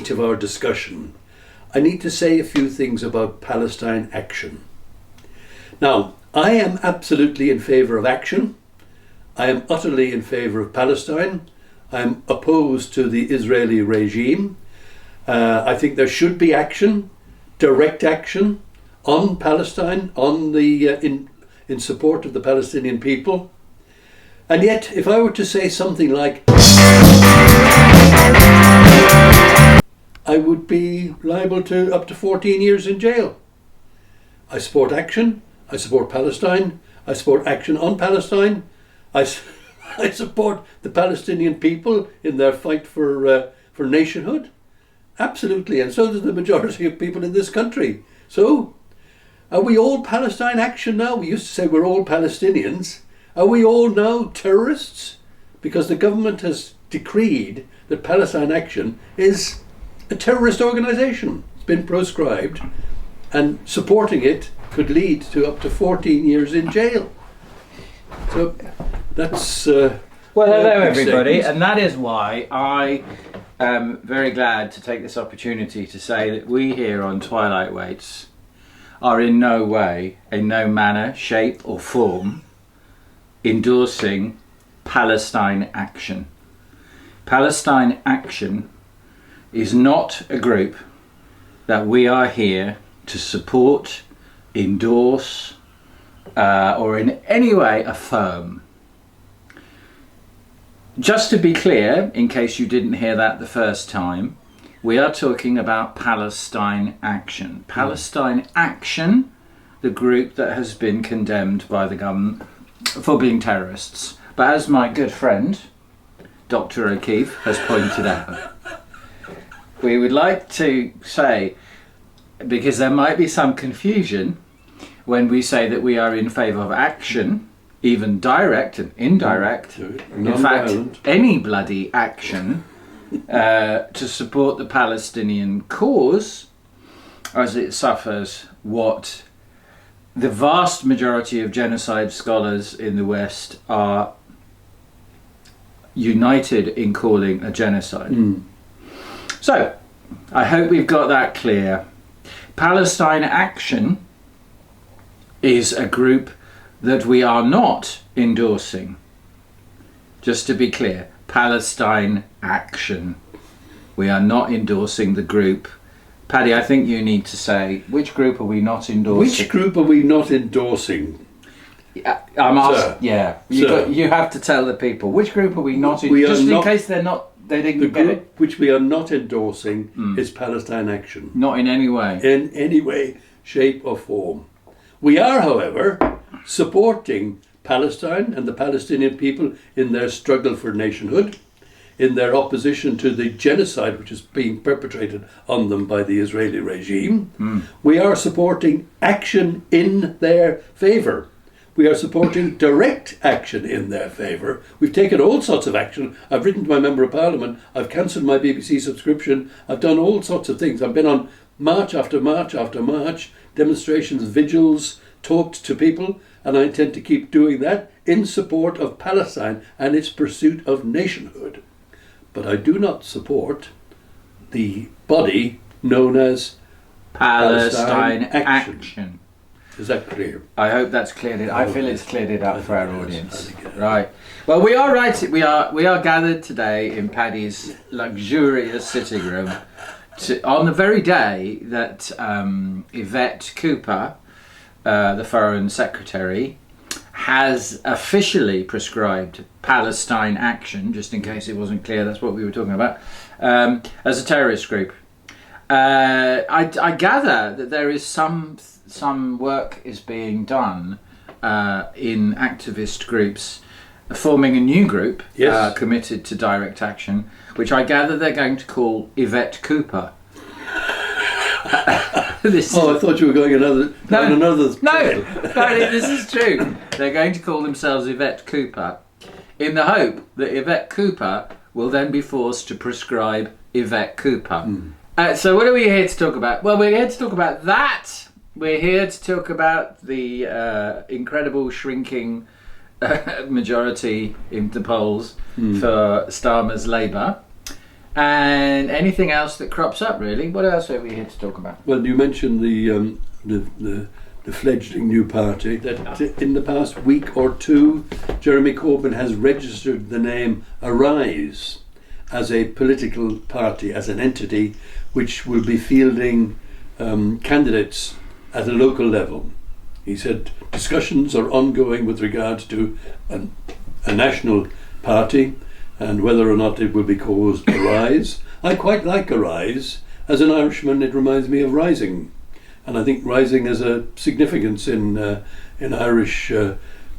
meat of our discussion, I need to say a few things about Palestine action. Now, I am absolutely in favour of action. I am utterly in favour of Palestine. I am opposed to the Israeli regime. I think there should be action, direct action, on Palestine, on the in support of the Palestinian people. And yet, if I were to say something like, I would be liable to up to 14 years in jail. I support action. I support Palestine. I support action on Palestine. I support the Palestinian people in their fight for nationhood. Absolutely, and so does the majority of people in this country. So, are we all Palestine action now? We used to say we're all Palestinians. Are we all now terrorists? Because the government has decreed that Palestine action is a terrorist organisation. It's been proscribed, and supporting it could lead to up to 14 years in jail. So that's... well, hello everybody, and that is why I am very glad to take this opportunity to say that we here on Twilightweights are in no way, in no manner, shape or form endorsing Palestine action. Palestine action is not a group that we are here to support, endorse, or in any way affirm. Just to be clear, in case you didn't hear that the first time, we are talking about Palestine action. Palestine action, the group that has been condemned by the government for being terrorists. But as my good friend, Dr. O'Keefe, has pointed out, we would like to say, because there might be some confusion when we say that we are in favour of action, even direct and indirect, in fact, any bloody action to support the Palestinian cause as it suffers what the vast majority of genocide scholars in the West are united in calling a genocide. So, I hope we've got that clear. Palestine Action is a group that we are not endorsing. Just to be clear, Palestine Action. We are not endorsing the group. Paddy, I think you need to say, which group are we not endorsing? Which group are we not endorsing? I'm asked, yeah. You have to tell the people. Which group are we not endorsing? Just in case they didn't get it. Which we are not endorsing is Palestine Action. Not in any way. In any way, shape or form. We are, however, supporting Palestine and the Palestinian people in their struggle for nationhood, in their opposition to the genocide which is being perpetrated on them by the Israeli regime. We are supporting action in their favour. We are supporting direct action in their favour. We've taken all sorts of action. I've written to my Member of Parliament. I've cancelled my BBC subscription. I've done all sorts of things. I've been on march after march after march, demonstrations, vigils, talked to people, and I intend to keep doing that in support of Palestine and its pursuit of nationhood. But I do not support the body known as Palestine Action. Is that clear? I hope that's cleared it. I feel it's cleared it up for our audience. Right. Well, we are right. We are gathered today in Paddy's luxurious sitting room on the very day that Yvette Cooper, the Foreign Secretary, has officially prescribed Palestine Action, just in case it wasn't clear, that's what we were talking about, as a terrorist group. I gather that there is some work is being done in activist groups forming a new group committed to direct action, which I gather they're going to call Yvette Cooper. I thought you were going another. No, this is true. They're going to call themselves Yvette Cooper in the hope that Yvette Cooper will then be forced to prescribe Yvette Cooper. So what are we here to talk about? Well, we're here to talk about that. We're here to talk about the incredible shrinking majority in the polls for Starmer's Labour. and anything else that crops up, really. What else are we here to talk about? Well, you mentioned the fledgling new party that in the past week or two, Jeremy Corbyn has registered the name Arise as a political party, as an entity which will be fielding candidates at a local level. He said discussions are ongoing with regards to a national party and whether or not it will be called Arise. I quite like Arise. As an Irishman, it reminds me of Rising. And I think Rising has a significance in Irish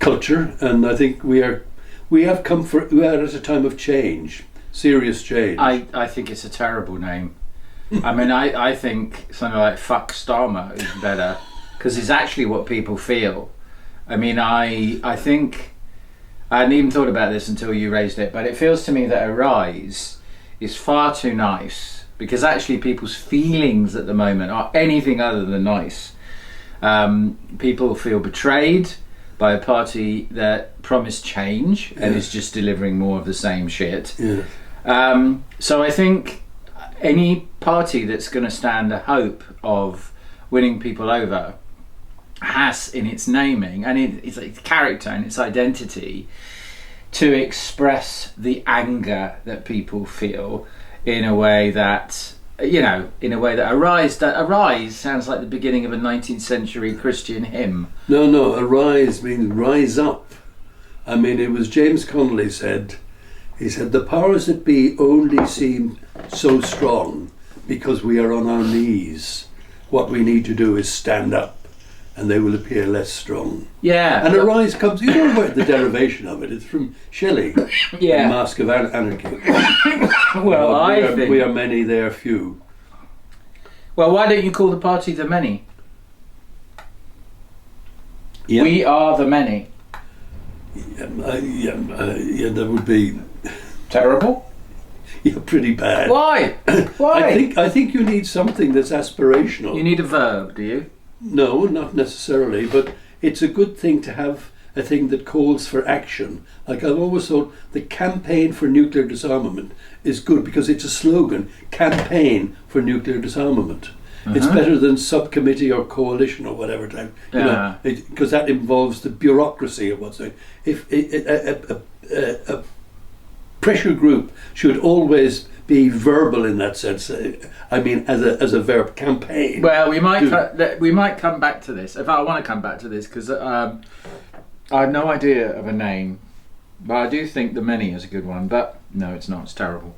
culture, and I think we are at a time of change, serious change. I think it's a terrible name. I mean, I think something like Fuck Starmer is better, because it's actually what people feel. I mean, I think I hadn't even thought about this until you raised it, but it feels to me that Arise is far too nice. Because actually people's feelings at the moment are anything other than nice. People feel betrayed by a party that promised change and is just delivering more of the same shit. Yeah. So I think any party that's going to stand a hope of winning people over has in its naming and its character and its identity to express the anger that people feel in a way that, Arise sounds like the beginning of a 19th century Christian hymn. No, Arise means rise up. I mean, it was James Connolly said, the powers that be only seem so strong because we are on our knees. What we need to do is stand up and they will appear less strong. Yeah. And Arise comes, you know where the derivation of it is from Shelley, yeah. The Mask of Anarchy. Well, I think we are many, they are few. Well, why don't you call the party the Many? Yeah. We are the Many. Yeah, that would be terrible. Yeah, pretty bad. Why? Why? I think you need something that's aspirational. You need a verb, do you? No, not necessarily, but it's a good thing to have a thing that calls for action. Like I've always thought the campaign for nuclear disarmament is good because it's a slogan, campaign for nuclear disarmament. It's better than subcommittee or coalition or whatever type, because that involves the bureaucracy of what's there. If a pressure group should always be verbal in that sense. I mean, as a verb, campaign. Well, we might come back to this. If I want to come back to this, because I have no idea of a name, but I do think the Many is a good one. But no, it's not. It's terrible.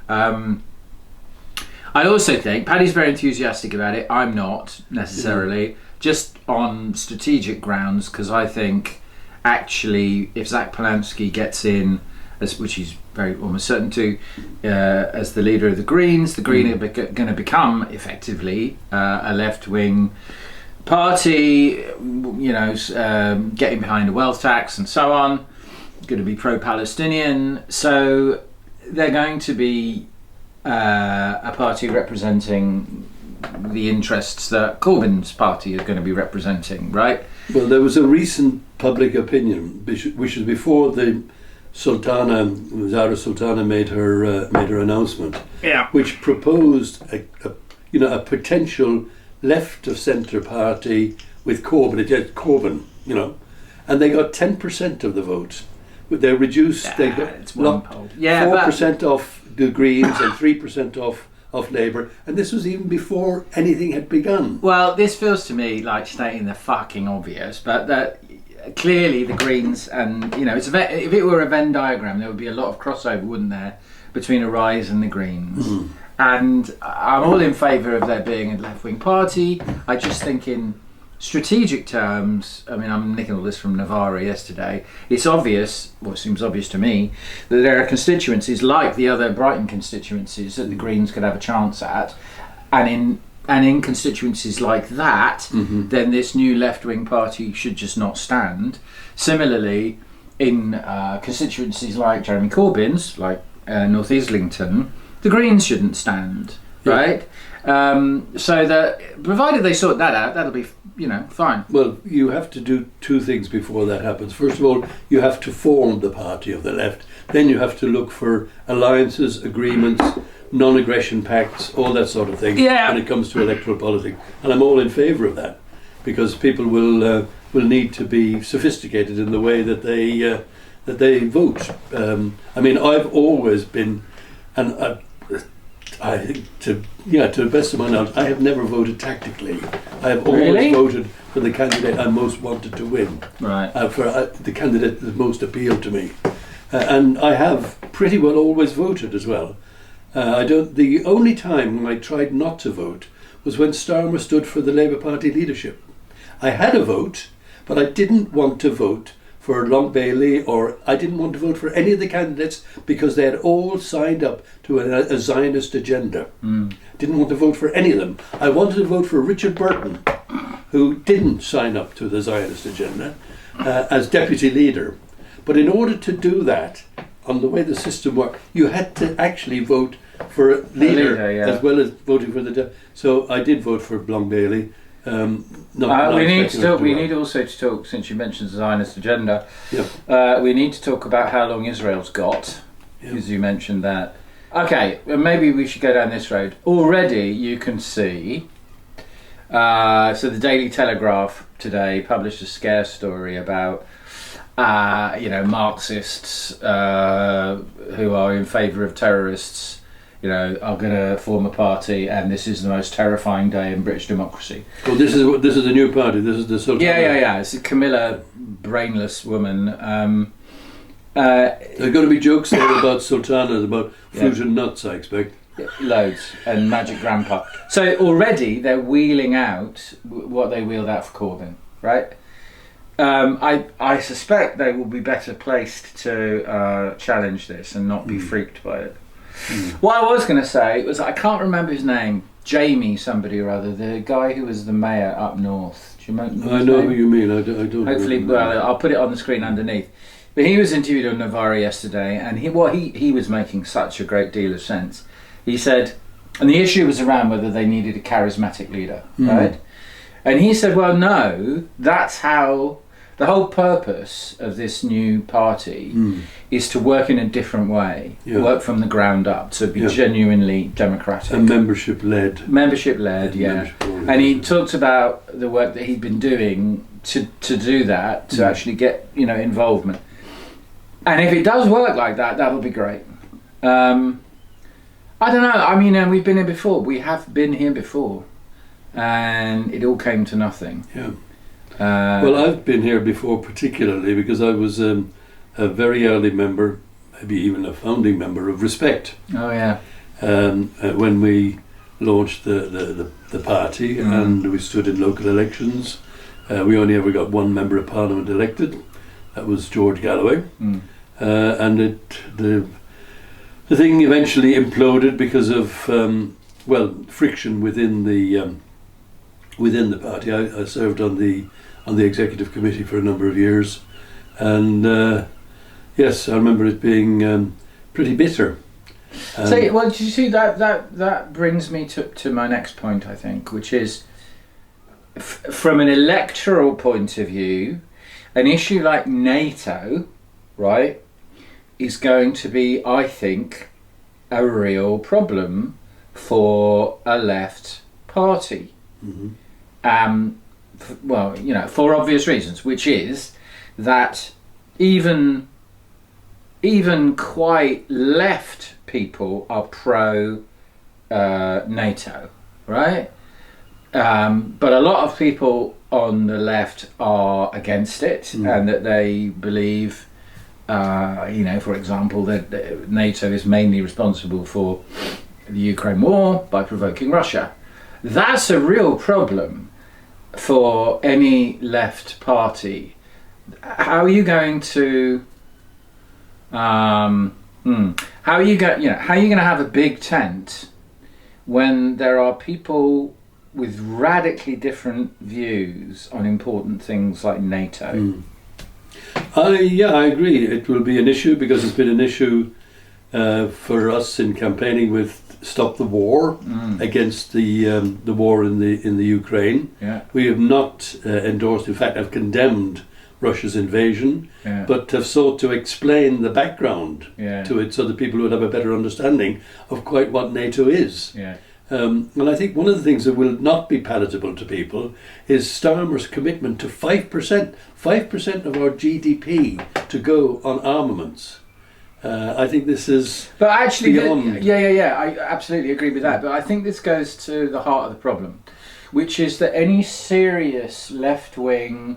I also think Paddy's very enthusiastic about it. I'm not necessarily, just on strategic grounds, because I think actually if Zach Polanski gets in, which he's very almost certain to, as the leader of the Greens are going to become effectively a left-wing party, getting behind a wealth tax and so on, going to be pro-Palestinian. So they're going to be a party representing the interests that Corbyn's party is going to be representing, right? Well, there was a recent public opinion, which was before the Zara Sultana made her announcement, which proposed a potential left of centre party with Corbyn. It had Corbyn, and they got 10% of the vote. They reduced. They got 4% off the Greens and 3% off Labour, and this was even before anything had begun. Well, this feels to me like stating the fucking obvious, but that. Clearly the Greens and if it were a Venn diagram there would be a lot of crossover, wouldn't there, between Arise and the Greens. And I'm all in favour of there being a left-wing party. I just think in strategic terms, I mean, I'm nicking all this from Navarra yesterday, it's obvious, well it seems obvious to me, that there are constituencies like the other Brighton constituencies that the Greens could have a chance at, and in constituencies like that, then this new left-wing party should just not stand. Similarly, in constituencies like Jeremy Corbyn's, like North Islington, the Greens shouldn't stand, right? So that, provided they sort that out, that'll be, fine. Well, you have to do two things before that happens. First of all, you have to form the party of the left. Then you have to look for alliances, agreements non-aggression pacts, all that sort of thing. Yeah. When it comes to electoral politics, and I'm all in favour of that, because people will need to be sophisticated in the way that they vote. I mean, I've always been, and I think to the best of my knowledge, I have never voted tactically. I have always Really? voted for the candidate I most wanted to win. Right. For the candidate that most appealed to me, and I have pretty well always voted as well. The only time when I tried not to vote was when Starmer stood for the Labour Party leadership. I had a vote, but I didn't want to vote for Long Bailey, or I didn't want to vote for any of the candidates because they had all signed up to a Zionist agenda. Didn't want to vote for any of them. I wanted to vote for Richard Burton, who didn't sign up to the Zionist agenda, as deputy leader. But in order to do that, on the way the system worked, you had to actually vote for a leader, as well as voting for the... So I did vote for Long Bailey. We need also to talk, since you mentioned the Zionist agenda, we need to talk about how long Israel's got, because you mentioned that. Okay, well, maybe we should go down this road. Already you can see, so the Daily Telegraph today published a scare story about Marxists who are in favour of terrorists, are going to form a party, and this is the most terrifying day in British democracy. Well, this is a new party. This is the Sultana. Yeah. It's a Camilla, brainless woman. There are going to be jokes there about sultanas, about fruit and nuts, I expect. Loads, and Magic Grandpa. So already they're wheeling out what they wheeled out for Corbyn, right? I suspect they will be better placed to challenge this and not be freaked by it. What I was going to say was, I can't remember his name, Jamie somebody or other, the guy who was the mayor up north. Do you remember I know who you mean. I don't. Hopefully, well, I'll put it on the screen underneath. But he was interviewed on Navarre yesterday, and he was making such a great deal of sense. He said, and the issue was around whether they needed a charismatic leader, right? And he said, well, no, that's how... The whole purpose of this new party is to work in a different way, work from the ground up, to be genuinely democratic. And membership-led, And he talked about the work that he'd been doing to do that, to actually get involvement. And if it does work like that, that'll be great. I don't know, I mean, we've been here before. We have been here before. And it all came to nothing. Yeah. Well, I've been here before, particularly because I was a very early member, maybe even a founding member of Respect. Oh yeah. When we launched the party and we stood in local elections, we only ever got one member of Parliament elected. That was George Galloway, and the thing eventually imploded because of friction within the party. I served on the executive committee for a number of years, and yes, I remember it being pretty bitter. So, well, do you see that brings me to my next point, I think, which is from an electoral point of view, an issue like NATO, right, is going to be, I think, a real problem for a left party. For obvious reasons, which is that even quite left people are pro NATO, right? But a lot of people on the left are against it, and that they believe, for example, that NATO is mainly responsible for the Ukraine war by provoking Russia. That's a real problem for any left party. How are you going to how are you going to have a big tent when there are people with radically different views on important things like NATO? I agree. It will be an issue because it's been an issue for us in campaigning with Stop the War against the war in the Ukraine. We have not endorsed. In fact, I've condemned Russia's invasion, Yeah. but have sought to explain the background Yeah. to it so that people would have a better understanding of quite what NATO is. Yeah. And I think one of the things that will not be palatable to people is Starmer's commitment to 5% of our GDP to go on armaments. I think this is But actually, beyond. I absolutely agree with that. But I think this goes to the heart of the problem, which is that any serious left-wing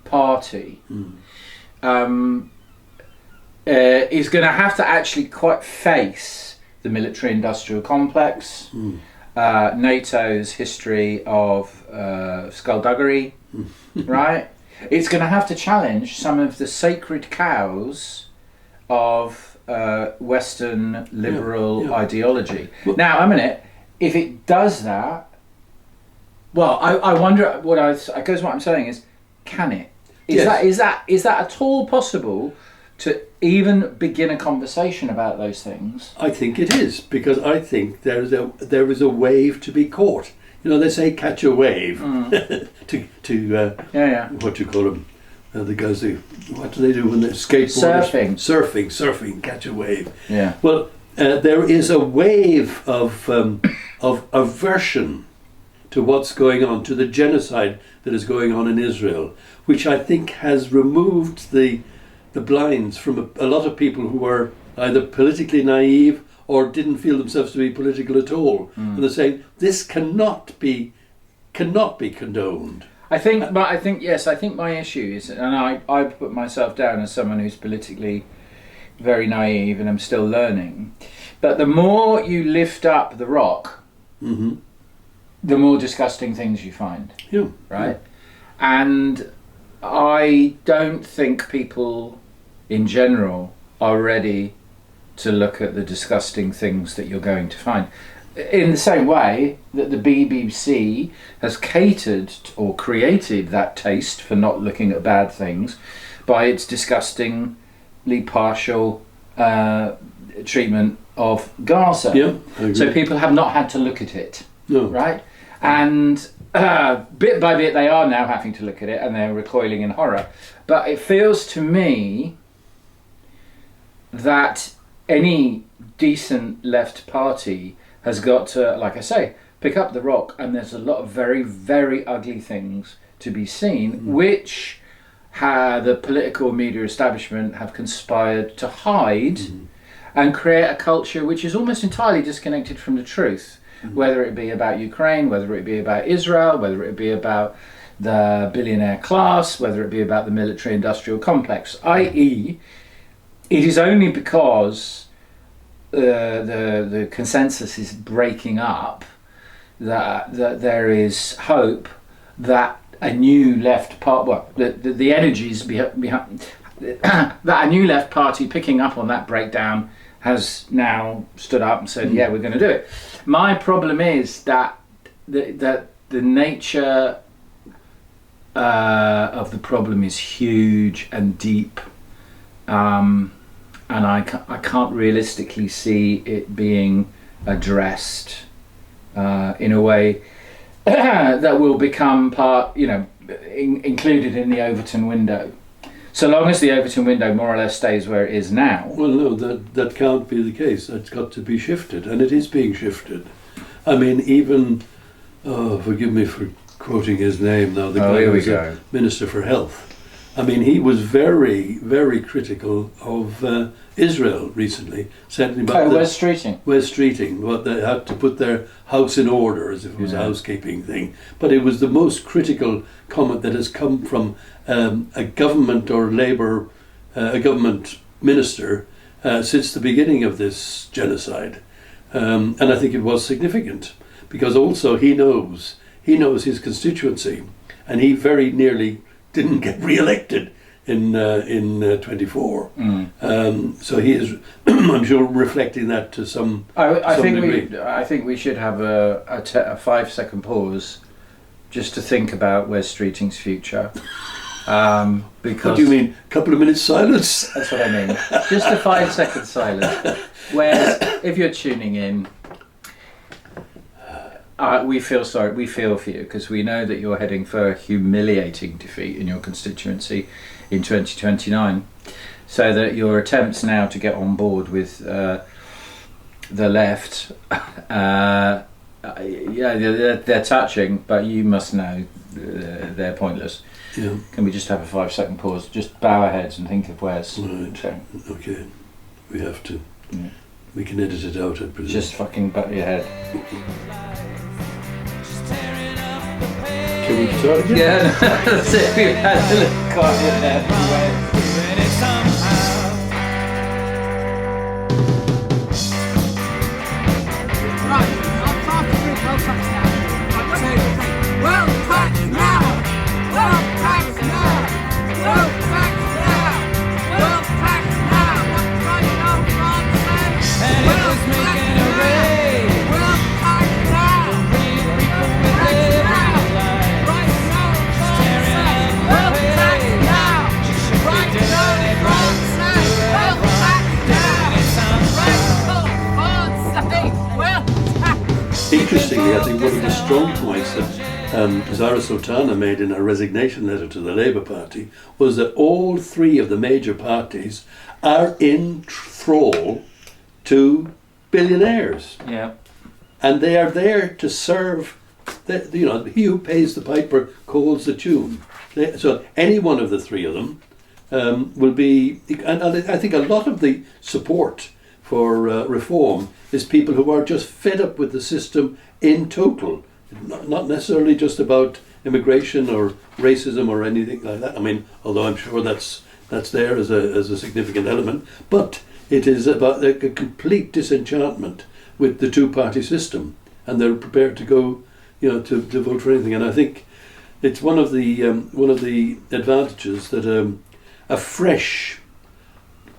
party is going to have to actually quite face the military-industrial complex, NATO's history of skullduggery, right? It's going to have to challenge some of the sacred cows of Western liberal ideology. Well, now, a minute, if it does that, well, I wonder what I guess what I'm saying is, can it? Is that at all possible to even begin a conversation about those things? I think it is, because I think there is a wave to be caught. You know, they say catch a wave. What do you call them? The guys who, what do they do when they skateboard? Surfing, catch a wave. Yeah. Well, there is a wave of aversion to what's going on, to the genocide that is going on in Israel, which I think has removed the blinds from a lot of people who were either politically naive or didn't feel themselves to be political at all. And they're saying this cannot be condoned. I think my issue is, and I put myself down as someone who's politically very naive and I'm still learning, but the more you lift up the rock, the more disgusting things you find. Yeah. Right? Yeah. And I don't think people in general are ready to look at the disgusting things that you're going to find. In the same way that the BBC has catered or created that taste for not looking at bad things by its disgustingly partial treatment of Gaza. Yeah, so people have not had to look at it. No. Right? And bit by bit they are now having to look at it and they're recoiling in horror. But it feels to me that any decent left party has got to, like I say, pick up the rock, and there's a lot of very, very ugly things to be seen, which the political media establishment have conspired to hide and create a culture which is almost entirely disconnected from the truth, whether it be about Ukraine, whether it be about Israel, whether it be about the billionaire class, whether it be about the military-industrial complex, i.e., it is only because the consensus is breaking up that there is hope that a new left part, the energies behind that a new left party picking up on that breakdown has now stood up and said, yeah, we're going to do it. My problem is that the nature of the problem is huge and deep, and I can't realistically see it being addressed in a way that will become part, included in the Overton window. So long as the Overton window more or less stays where it is now. Well, no, that can't be the case. That's got to be shifted, and it is being shifted. I mean, even, forgive me for quoting his name now, the guy who was a Minister for Health. I mean, he was very, very critical of Israel recently, certainly about West Streeting. What they had to put their house in order, as if it was a housekeeping thing. But it was the most critical comment that has come from a government or Labour, a government minister since the beginning of this genocide. And I think it was significant, because also he knows his constituency, and he very nearly didn't get re-elected in 24. So he is, I'm sure, reflecting that to some degree. I think we should have a 5-second pause just to think about Wes Streeting's future. Because what do you mean? A couple of minutes silence? That's what I mean. Just a 5-second silence. Wes, if you're tuning in, we feel sorry. We feel for you because we know that you're heading for a humiliating defeat in your constituency in 2029. So that your attempts now to get on board with the left, they're touching, but you must know they're pointless. Yeah. Can we just have a 5-second pause? Just bow our heads and think of where's. Right. Okay. We have to. Yeah. We can edit it out, I presume. Just fucking butt your head. Can we start again? Yeah, that's it. We've had a little quiet there. Right, I'll talk to you well tax now. I'll say the thing. Well tax now! Well tax now! Well tax now! Well tax now! What's going on, France? And it was making a raid. Well tax now! Well tax now! Right now, France! Well tax now! Right now, France! Well tax now! Right now, France! Well Interestingly, I think one of the strong points that Zara Sultana made in her resignation letter to the Labour Party was that all three of the major parties are in thrall to billionaires. Yeah. And they are there to serve, he who pays the piper calls the tune. So any one of the three of them will be, and I think a lot of the support for reform is people who are just fed up with the system in total. Not necessarily just about immigration or racism or anything like that. I mean, although I'm sure that's there as a significant element, but it is about a complete disenchantment with the two-party system, and they're prepared to go, to vote for anything. And I think it's one of the advantages that a fresh,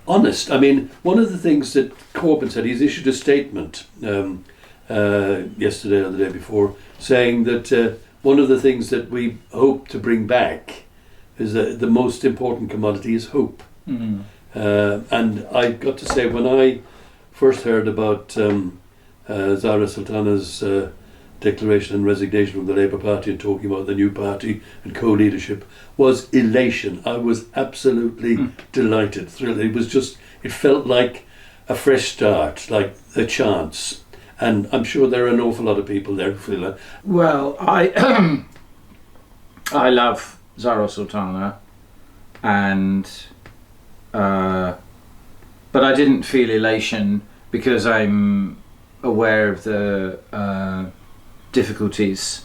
honest. I mean, one of the things that Corbyn said, he's issued a statement yesterday or the day before, saying that one of the things that we hope to bring back is that the most important commodity is hope. Mm. And I got to say, when I first heard about Zara Sultana's declaration and resignation from the Labour Party and talking about the new party and co-leadership, was elation. I was absolutely delighted, thrilled. It felt like a fresh start, like a chance. And I'm sure there are an awful lot of people there who feel that. Well, I love Zara Sultana, but I didn't feel elation because I'm aware of the difficulties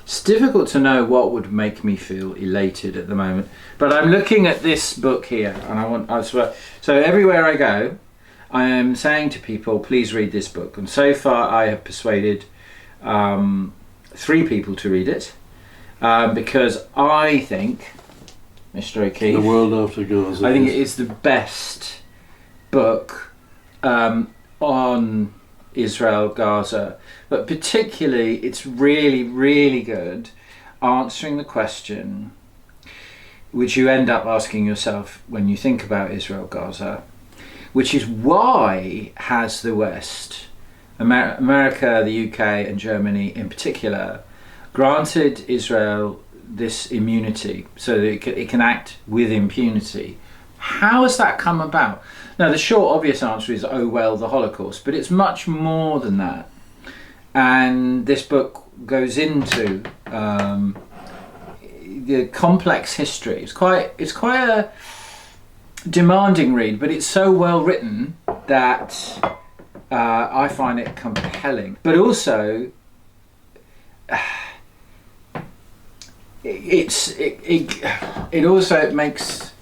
it's difficult to know what would make me feel elated at the moment. But I'm looking at this book here, and so everywhere I go, I am saying to people, please read this book. And so far, I have persuaded 3 people to read it because I think, Mr. O'Keefe, The World After Gaza. I think it is the best book on Israel, Gaza, but particularly it's really, really good answering the question which you end up asking yourself when you think about Israel, Gaza, which is why has the West, America, the UK and Germany in particular, granted Israel this immunity so that it can act with impunity? How has that come about? Now, the short, obvious answer is, the Holocaust, but it's much more than that. And this book goes into the complex history. It's quite a demanding read, but it's so well written that I find it compelling. But also, it also makes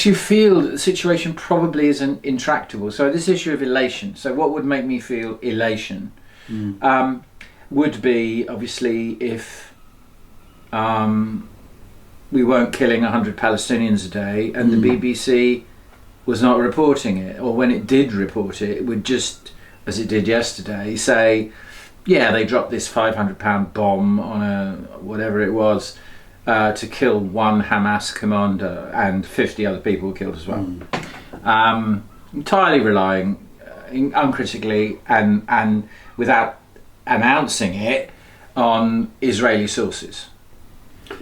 you feel that the situation probably isn't intractable. So this issue of elation. So what would make me feel elation would be, obviously, if we weren't killing 100 Palestinians a day and the BBC was not reporting it, or when it did report it, it would just, as it did yesterday, say, yeah, they dropped this £500 bomb on a whatever it was to kill one Hamas commander, and 50 other people were killed as well. entirely relying uncritically and without announcing it on Israeli sources.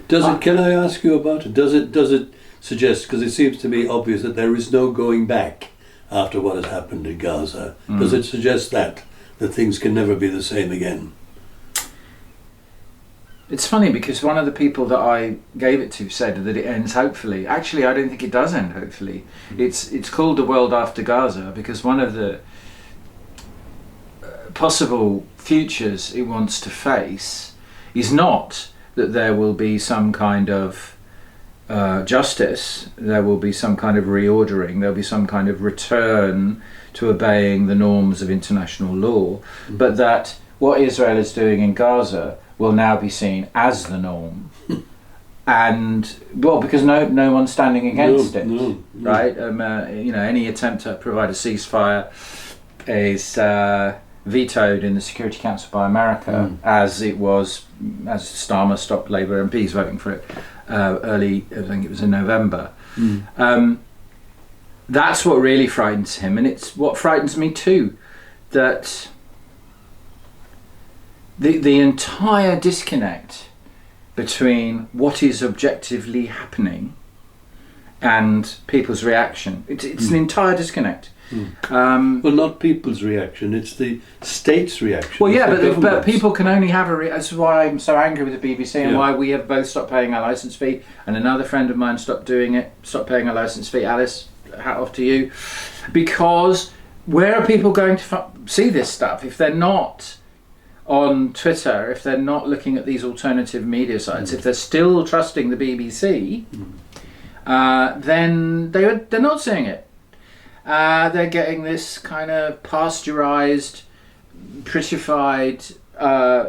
Can I ask you about it? Does it suggest, because it seems to me obvious that there is no going back after what has happened in Gaza, does it suggest that things can never be the same again? It's funny because one of the people that I gave it to said that it ends hopefully. Actually, I don't think it does end hopefully. It's called The World After Gaza because one of the possible futures it wants to face is not that there will be some kind of justice, there will be some kind of reordering, there'll be some kind of return to obeying the norms of international law, but that what Israel is doing in Gaza will now be seen as the norm. And well, because no one's standing against it, right? Any attempt to provide a ceasefire is vetoed in the Security Council by America, as Starmer stopped Labour MPs voting for it early. I think it was in November. That's what really frightens him, and it's what frightens me too. That the entire disconnect between what is objectively happening and people's reaction. It's an entire disconnect. Well, not people's reaction, it's the state's reaction. Well, yeah, but people can only have that's why I'm so angry with the BBC and why we have both stopped paying our licence fee, and another friend of mine stopped paying a licence fee. Alice, hat off to you. Because where are people going to see this stuff if they're not on Twitter, if they're not looking at these alternative media sites, if they're still trusting the BBC, then they're not seeing it. They're getting this kind of pasteurised, prettified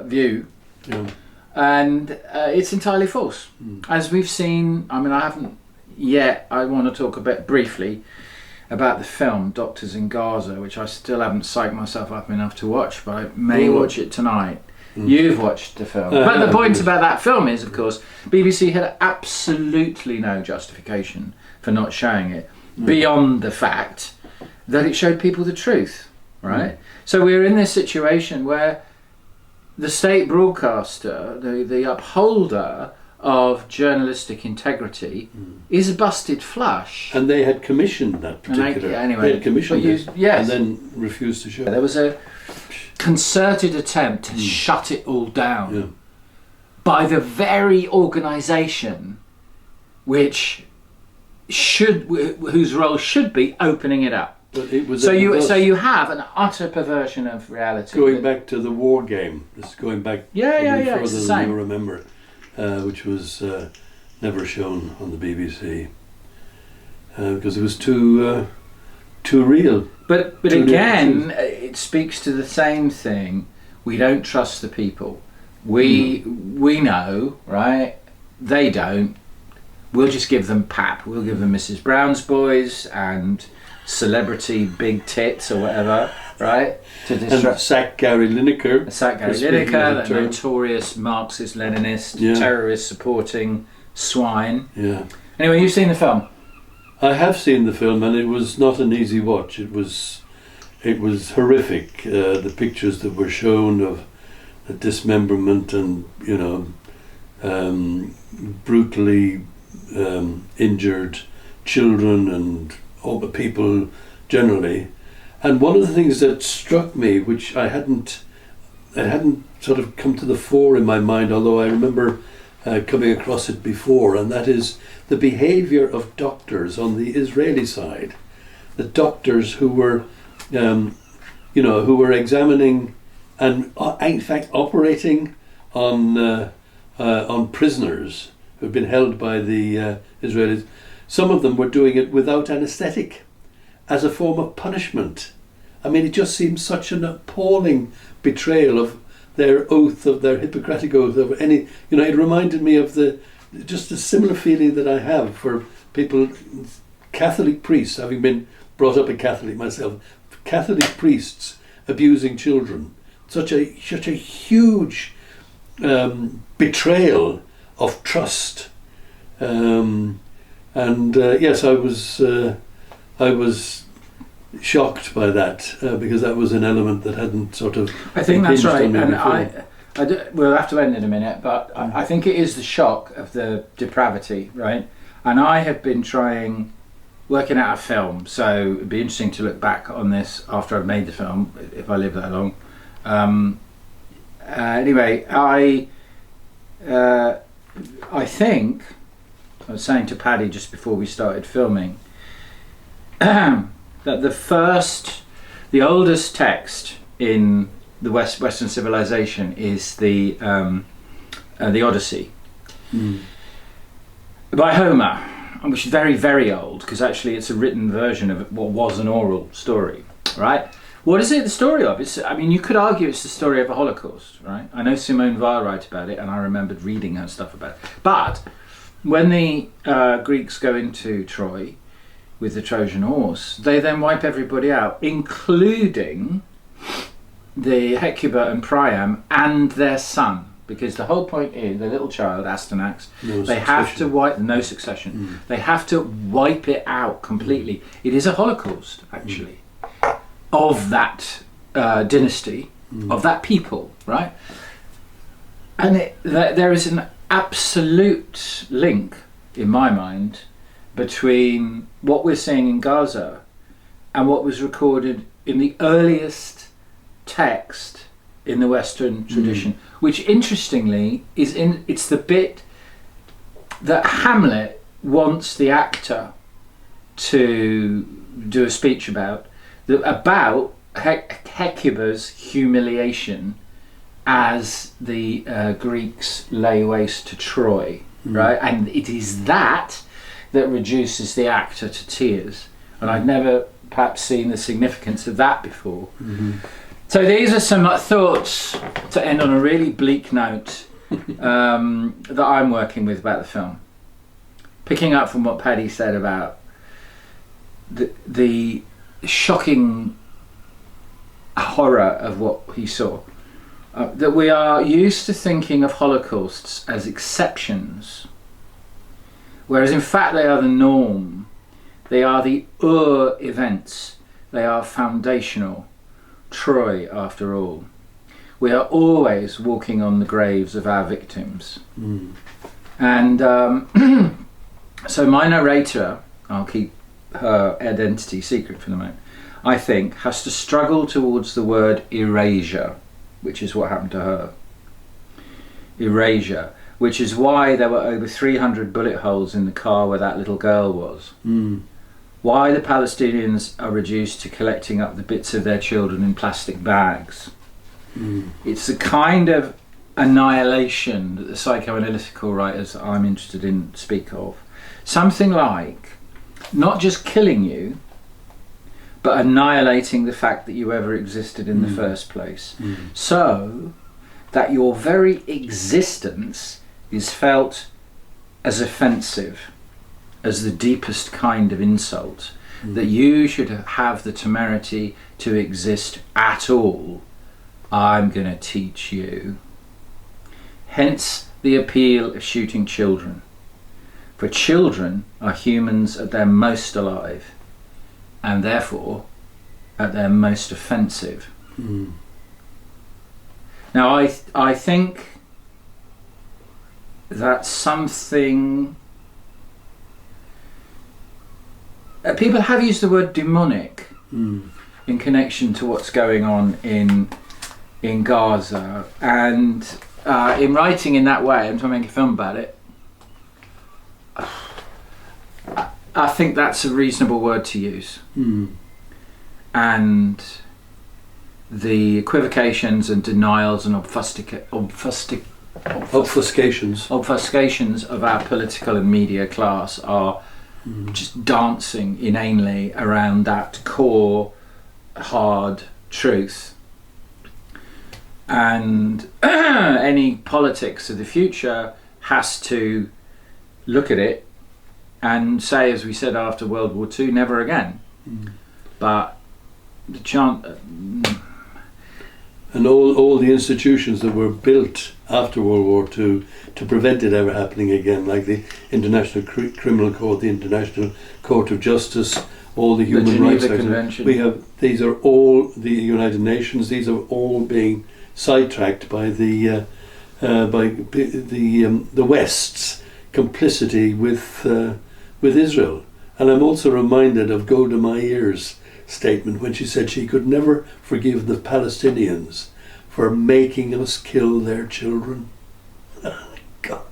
view, and it's entirely false. As we've seen, I mean, I haven't yet, I want to talk a bit briefly about the film Doctors in Gaza, which I still haven't psyched myself up enough to watch, but I may watch it tonight. You've watched the film. But the point about that film is, of course, BBC had absolutely no justification for not showing it, beyond the fact that it showed people the truth, right? So we're in this situation where the state broadcaster, the upholder of journalistic integrity, is busted flush. And they had commissioned that particular. They had commissioned it, and then refused to show. There was a concerted attempt to shut it all down by the very organisation whose role should be opening it up. But it was so you have an utter perversion of reality. Going back to the war game. This is going back further it's the than same. you remember. Which was never shown on the BBC because it was too real. But again, it speaks to the same thing. We don't trust the people. We know, right? They don't. We'll just give them pap. We'll give them Mrs. Brown's Boys and celebrity big tits or whatever, right? To disrupt. And sack Gary Lineker. The notorious Marxist-Leninist, terrorist supporting swine. Yeah. Anyway, you've seen the film. I have seen the film, and it was not an easy watch. It was horrific. The pictures that were shown of the dismemberment and brutally injured children and all the people generally. And one of the things that struck me, which I hadn't sort of come to the fore in my mind, although I remember coming across it before, and that is the behaviour of doctors on the Israeli side. The doctors who were, who were examining and in fact operating on prisoners who had been held by the Israelis. Some of them were doing it without anaesthetic, as a form of punishment. I mean, it just seems such an appalling betrayal of their oath, of their Hippocratic oath, of any. It reminded me of just a similar feeling that I have for people, Catholic priests, having been brought up a Catholic myself, Catholic priests abusing children. Such a huge betrayal of trust. Yes, I was I was shocked by that because that was an element that hadn't sort of. I think that's impinged right, on me and before. we'll have to end in a minute, but I think it is the shock of the depravity, right? And I have been working out a film, so it'd be interesting to look back on this after I've made the film, if I live that long. Anyway, I think, I was saying to Paddy just before we started filming, that the oldest text in the Western civilization is the Odyssey by Homer, which is very, very old, because actually it's a written version of what was an oral story, right? What is it the story of? You could argue it's the story of a Holocaust, right? I know Simone Weil wrote about it, and I remembered reading her stuff about it. But when the Greeks go into Troy with the Trojan horse, they then wipe everybody out, including the Hecuba and Priam and their son. Because the whole point is, the little child, Astyanax, have to wipe, no succession, they have to wipe it out completely. It is a Holocaust, actually, of that dynasty, of that people, right? And there is an absolute link, in my mind, between what we're seeing in Gaza and what was recorded in the earliest text in the Western tradition, which interestingly it's the bit that Hamlet wants the actor to do a speech about Hecuba's humiliation as the Greeks lay waste to Troy, right? And it is that reduces the actor to tears, and I'd never perhaps seen the significance of that before. So these are some thoughts to end on a really bleak note that I'm working with about the film. Picking up from what Paddy said about the shocking horror of what he saw. That we are used to thinking of holocausts as exceptions, whereas in fact they are the norm. They are the events. They are foundational. Troy, after all. We are always walking on the graves of our victims. And so my narrator, I'll keep her identity secret for the moment, I think has to struggle towards the word erasure, which is what happened to her. Erasure, which is why there were over 300 bullet holes in the car where that little girl was. Why the Palestinians are reduced to collecting up the bits of their children in plastic bags. It's the kind of annihilation that the psychoanalytical writers I'm interested in speak of. Something like not just killing you, but annihilating the fact that you ever existed in the first place. So that your very existence is felt as offensive, as the deepest kind of insult, that you should have the temerity to exist at all. I'm going to teach you. Hence the appeal of shooting children. For children are humans at their most alive, and therefore at their most offensive. Now I think that's something. People have used the word demonic in connection to what's going on in Gaza, and in writing in that way, I'm trying to make a film about it. I think that's a reasonable word to use, and the equivocations and denials and obfuscations of our political and media class are just dancing inanely around that core hard truth, and any politics of the future has to look at it and say, as we said after World War II, never again. But the chant and all the institutions that were built after World War II to prevent it ever happening again, like the International Criminal Court, the International Court of Justice, all the human rights Convention. These are all the United Nations. These are all being sidetracked by the West's complicity with Israel. And I'm also reminded of Golda Meir's statement when she said she could never forgive the Palestinians for making us kill their children. God.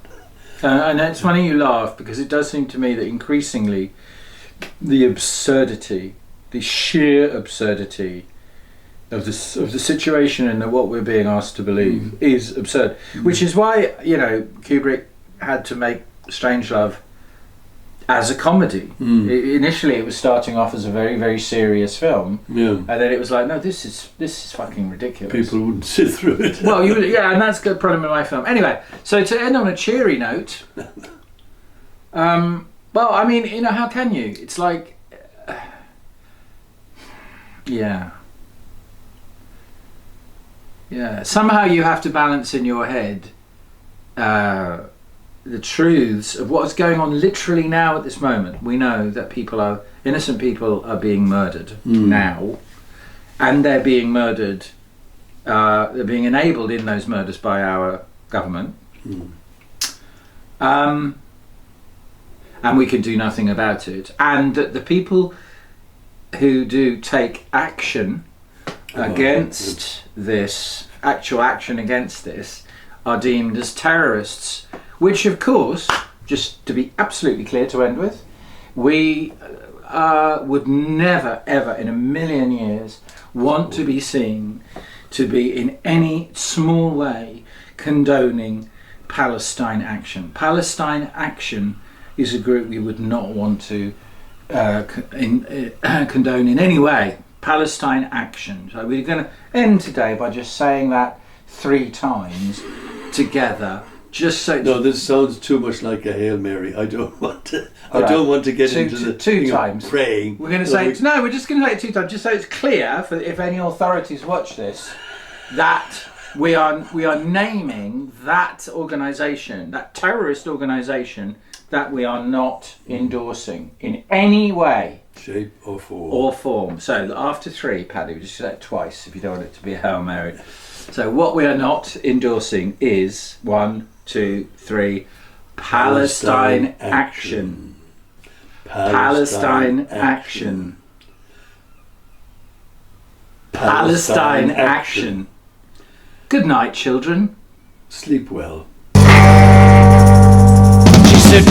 And it's funny you laugh, because it does seem to me that increasingly the absurdity, the sheer absurdity of the situation and what we're being asked to believe is absurd. Which is why, you know, Kubrick had to make Strangelove as a comedy. Initially it was starting off as a very, very serious film, and then it was like, no, this is fucking ridiculous. People wouldn't sit through it. Well, and that's the problem in my film. Anyway, so to end on a cheery note, well, I mean, you know, how can you? It's like, yeah. Somehow you have to balance in your head the truths of what's going on literally now at this moment. We know that innocent people are being murdered now, and they're being murdered, they're being enabled in those murders by our government. And we can do nothing about it. And that the people who do take action against this, actual action against this, are deemed as terrorists. Which, of course, just to be absolutely clear to end with, we would never, ever in a million years want to be seen to be in any small way condoning Palestine Action. Palestine Action is a group we would not want to condone in any way. Palestine Action. So we're going to end today by just saying that 3 times together. Just so no, this sounds too much like a Hail Mary. I don't want to. I don't want to get into the two times praying. We're going to say no. We're just going to say it 2 times, just so it's clear for if any authorities watch this, that we are naming that organisation, that terrorist organisation, that we are not endorsing in any way, shape or form. So after 3, Paddy, we just say it twice if you don't want it to be a Hail Mary. So what we are not endorsing is 1, 2, 3. Palestine Action. Palestine Action. Palestine Action. Good night, children. Sleep well. She said,